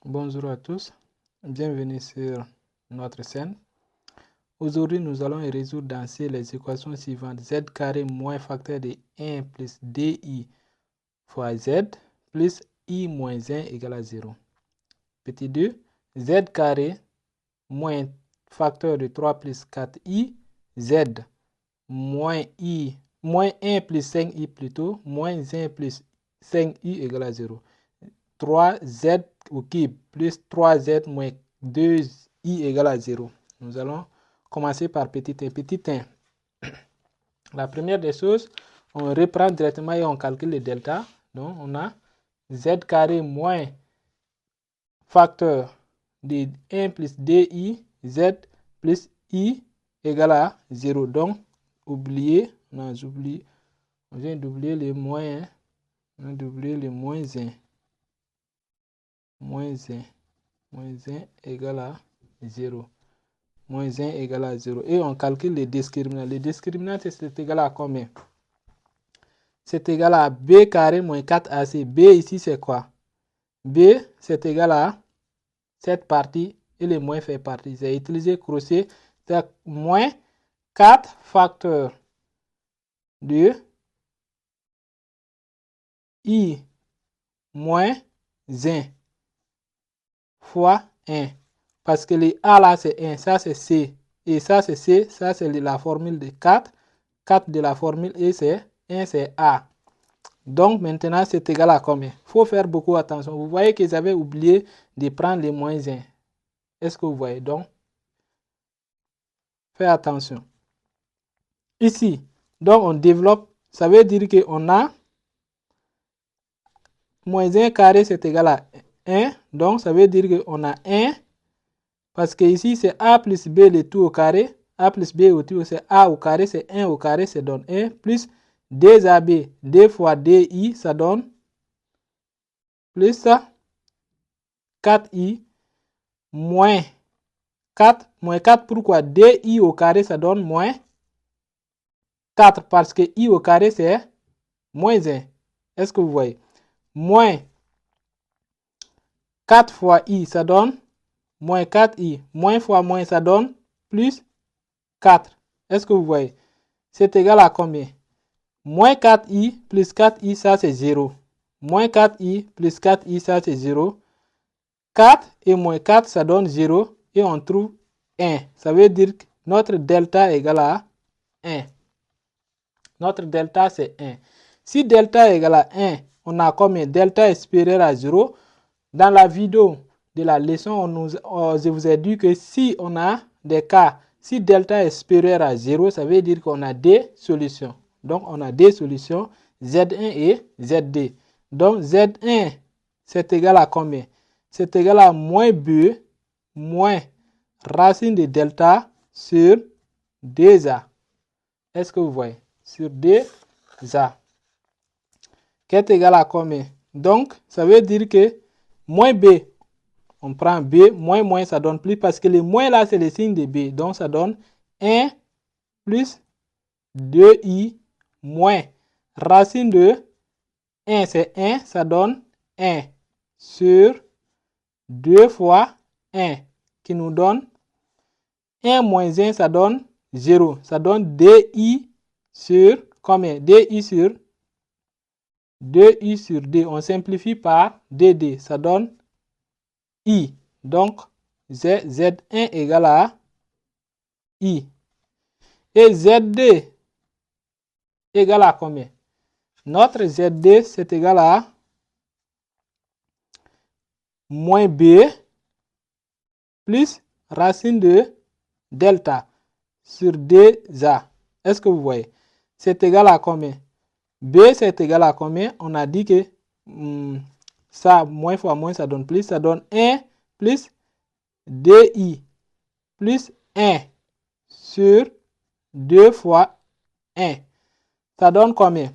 Bonjour à tous, bienvenue sur notre scène. Aujourd'hui, nous allons résoudre dans C les équations suivantes. Z carré moins facteur de 1 plus DI fois Z plus I moins 1 égale à 0. Petit 2, Z carré moins facteur de 3 plus 4I, Z moins 1 plus 5I plutôt, moins 1 plus 5I égale à 0. 3Z au cube plus 3Z moins 2I égale à 0. Nous allons commencer par petit 1. Petit 1. La première des choses, on reprend directement et on calcule le delta. Donc, on a Z carré moins facteur de 1 plus 2I, Z plus I égale à 0. Donc, on vient d'oublier les moins, on vient d'oublier les moins 1. Moins 1 égale à 0. Moins 1 égale à 0. Et on calcule les discriminants. Les discriminants, c'est égal à combien? C'est égal à B carré moins 4AC. B ici, c'est quoi? B, c'est égal à cette partie et le moins fait partie. C'est utiliser crochet. C'est moins 4 facteurs de I moins 1 fois 1. Parce que le A là c'est 1, ça c'est C. Et ça c'est C, ça c'est la formule de 4. 4 de la formule et c'est 1 c'est A. Donc maintenant c'est égal à combien? Il faut faire beaucoup attention. Vous voyez que j'avais oublié de prendre les moins 1. Est-ce que vous voyez? Donc, faites attention. Ici, donc on développe, ça veut dire qu'on a moins 1 carré c'est égal à 1. Donc ça veut dire qu'on a 1. Parce que ici, c'est A plus B le tout au carré. A plus B au tout, c'est A au carré, c'est 1 au carré, ça donne 1. Plus 2AB, 2 fois DI, ça donne plus ça, 4I, moins 4. Moins 4, pourquoi? DI au carré, ça donne moins 4. Parce que I au carré, c'est moins 1. Est-ce que vous voyez? Moins 4 fois I, ça donne moins 4I. Moins fois moins, ça donne plus 4. Est-ce que vous voyez? C'est égal à combien? Moins 4i plus 4i, ça c'est 0. Moins 4i plus 4i, ça c'est 0. 4 et moins 4, ça donne 0. Et on trouve 1. Ça veut dire que notre delta est égal à 1. Notre delta c'est 1. Si delta est égal à 1, on a combien? Delta est supérieur à 0. Dans la vidéo de la leçon, je vous ai dit que si on a des cas, si delta est supérieur à 0, ça veut dire qu'on a des solutions. Donc, on a des solutions Z1 et Z2. Donc, Z1, c'est égal à combien? C'est égal à moins B moins racine de delta sur 2A. Est-ce que vous voyez? Sur 2A. Qui est égal à combien? Donc, ça veut dire que moins B, on prend B, moins, ça donne plus, parce que le moins là, c'est le signe de B. Donc, ça donne 1 plus 2i moins racine de 1, c'est 1, ça donne 1 sur 2 fois 1, qui nous donne 1 moins 1, ça donne 0. Ça donne 2i sur combien? 2i sur 2. On simplifie par 2d. Ça donne I. Donc, Z1 égale à I. Et Z2 égale à combien? Notre Z2, c'est égal à moins B plus racine de delta sur 2A. Est-ce que vous voyez? C'est égal à combien? B, c'est égal à combien? On a dit que ça, moins fois moins, ça donne plus. Ça donne 1 plus 2i plus 1 sur 2 fois 1. Ça donne combien?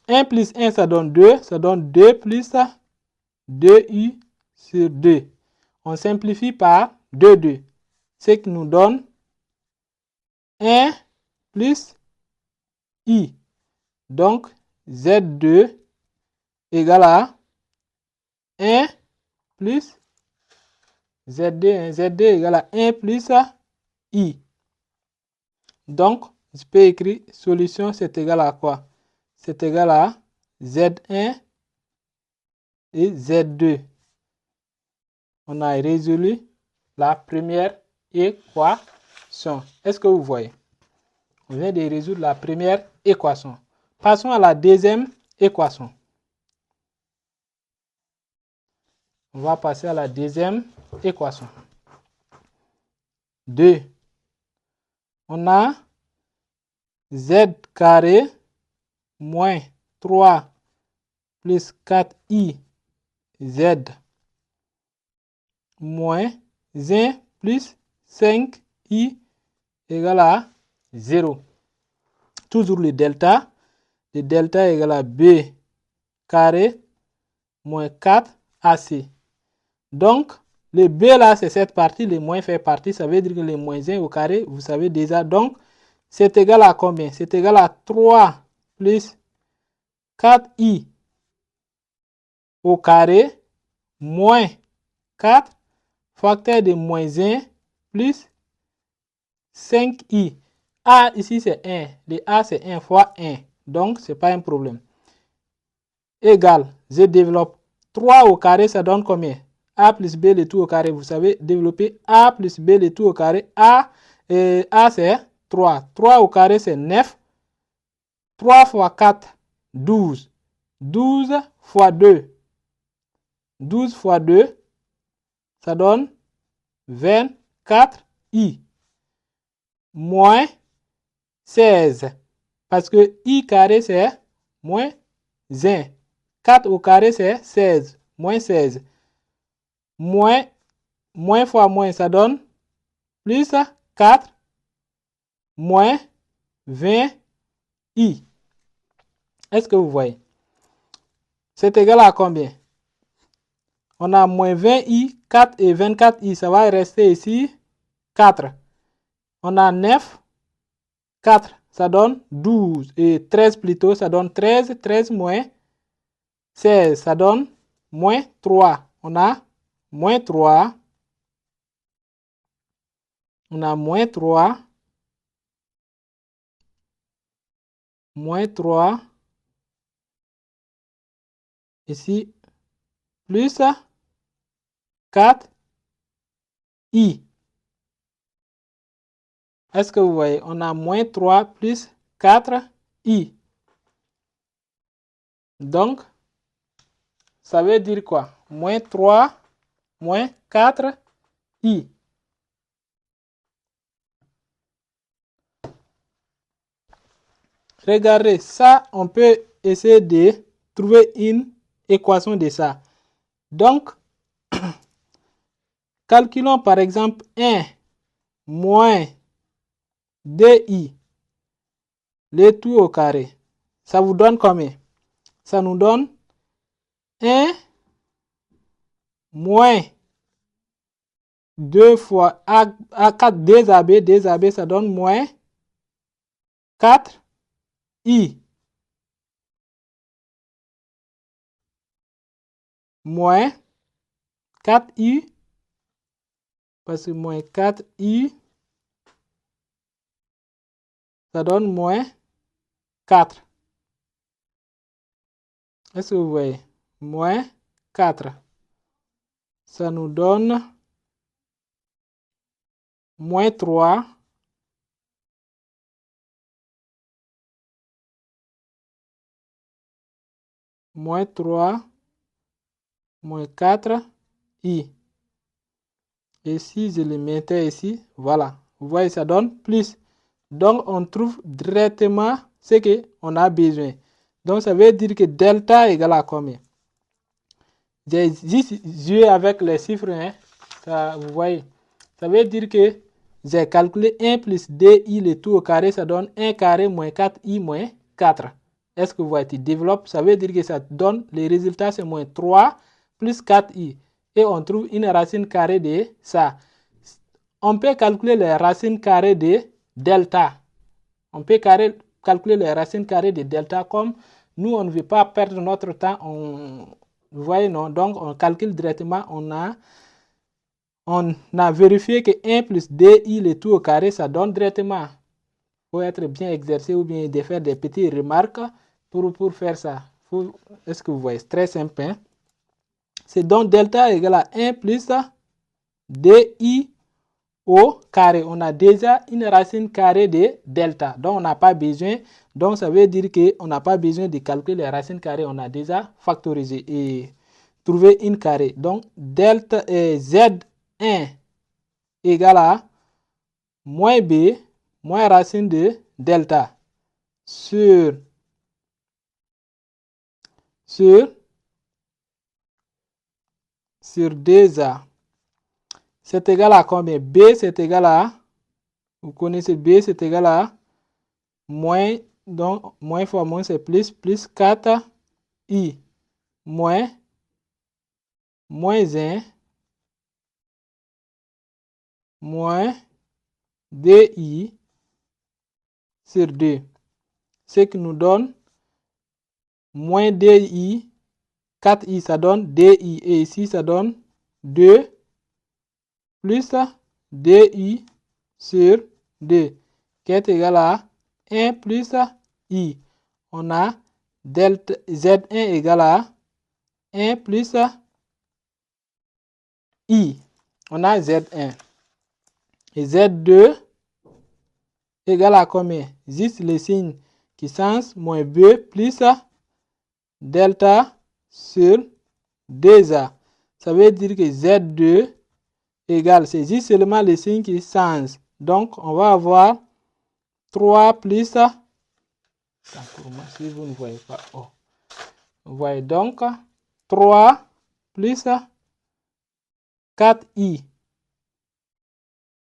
1 plus 1, ça donne 2. Ça donne 2 plus 2i sur 2. On simplifie par 2. Ce qui nous donne 1 plus i. Donc, Z2 égale à 1 plus Z2, hein, Z2 égale à 1 plus I. Donc, je peux écrire solution, c'est égal à quoi? C'est égal à Z1 et Z2. On a résolu la première équation. Est-ce que vous voyez? On vient de résoudre la première équation. Passons à la deuxième équation. On va passer à la deuxième équation. 2. On a Z carré moins 3 plus 4i Z moins 1 plus 5i égale à 0. Toujours le delta. Le delta égale à b carré moins 4ac. Donc, le b là, c'est cette partie, le moins fait partie, ça veut dire que le moins 1 au carré, vous savez déjà. Donc, c'est égal à combien? C'est égal à 3 plus 4i au carré moins 4 facteur de moins 1 plus 5i. A ici c'est 1. Le A c'est 1 fois 1. Donc c'est pas un problème. Égal, je développe 3 au carré, ça donne combien? A plus B le tout au carré. Vous savez développer A plus B le tout au carré. A c'est 3. 3 au carré c'est 9. 3 fois 4, 12. 12 fois 2. 12 fois 2, ça donne 24i. Moins 16. Parce que i carré c'est moins 1. 4 au carré c'est 16. Moins 16. Moins fois moins ça donne plus 4 moins 20i. Est-ce que vous voyez? C'est égal à combien? On a moins 20i, 4 et 24i. Ça va rester ici 4. On a 9, 4. Ça donne 12. Et 13 plutôt, ça donne 13. 13 moins 16, ça donne moins 3. On a moins 3. On a moins 3. Moins 3. Ici, plus 4i. Est-ce que vous voyez? On a moins 3 plus 4i. Donc, ça veut dire quoi? Moins 3 moins 4i. Regardez, ça, on peut essayer de trouver une équation de ça. Donc, calculons par exemple 1 moins 2i, le tout au carré. Ça vous donne combien? Ça nous donne 1 moins 2 fois A4, 2AB, ça donne moins 4i. Moins 4i, parce que moins 4i, ça donne moins 4. Est-ce que vous voyez? Moins 4. Ça nous donne moins 3. Moins 3. Moins 4i. Et si je le mettais ici, voilà. Vous voyez, ça donne plus. Donc, on trouve directement ce qu'on a besoin. Donc, ça veut dire que delta égale à combien? J'ai juste joué avec les chiffres. Hein. Ça, vous voyez. Ça veut dire que j'ai calculé 1 plus 2i le tout au carré. Ça donne 1 carré moins 4i moins 4. Est-ce que vous voyez? Tu développes. Ça veut dire que ça donne, le résultat c'est moins 3 plus 4i. Et on trouve une racine carrée de ça. On peut calculer les racines carrées de delta. On peut calculer les racines carrées de delta comme nous, on ne veut pas perdre notre temps. Vous voyez, non? Donc, on calcule directement. On a on a vérifié que 1 plus 2i le tout au carré, ça donne directement. Il faut être bien exercé ou bien de faire des petites remarques pour faire ça. Est-ce que vous voyez? C'est très simple. Hein? C'est donc delta égale à 1 plus 2i au carré. On a déjà une racine carrée de delta. Donc, on n'a pas besoin. Donc, ça veut dire qu'on n'a pas besoin de calculer les racines carrées. On a déjà factorisé et trouvé une carré. Donc, delta Z1 égale à moins B moins racine de delta sur 2A. C'est égal à combien? B c'est égal à, vous connaissez B c'est égal à moins, donc moins fois moins c'est plus 4i moins 1 moins 2i sur 2. Ce qui nous donne moins 2i, 4i ça donne 2i et ici ça donne 2 plus 2i sur 2 qui est égal à 1 plus i. On a delta Z1 égale à 1 plus i. On a Z1. Et Z2 égale à combien? Juste les signes qui changent, moins B plus delta sur 2A. Ça veut dire que Z2 égale, c'est juste seulement les signes qui changent. Donc, on va avoir 3 plus, pour moi, si vous ne voyez pas, oh. Vous voyez donc 3 plus 4i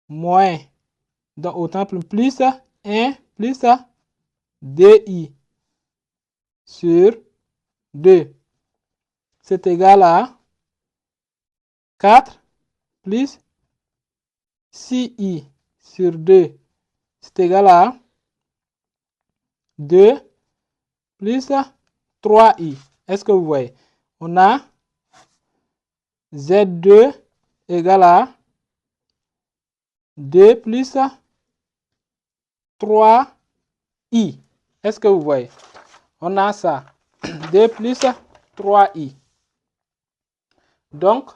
moins, donc autant plus 1 plus 2i sur 2. C'est égal à 4 plus 6i sur 2. C'est égal à 2 plus 3i. Est-ce que vous voyez? On a Z2 égale à 2 plus 3i. Est-ce que vous voyez? On a ça. 2 plus 3i. Donc,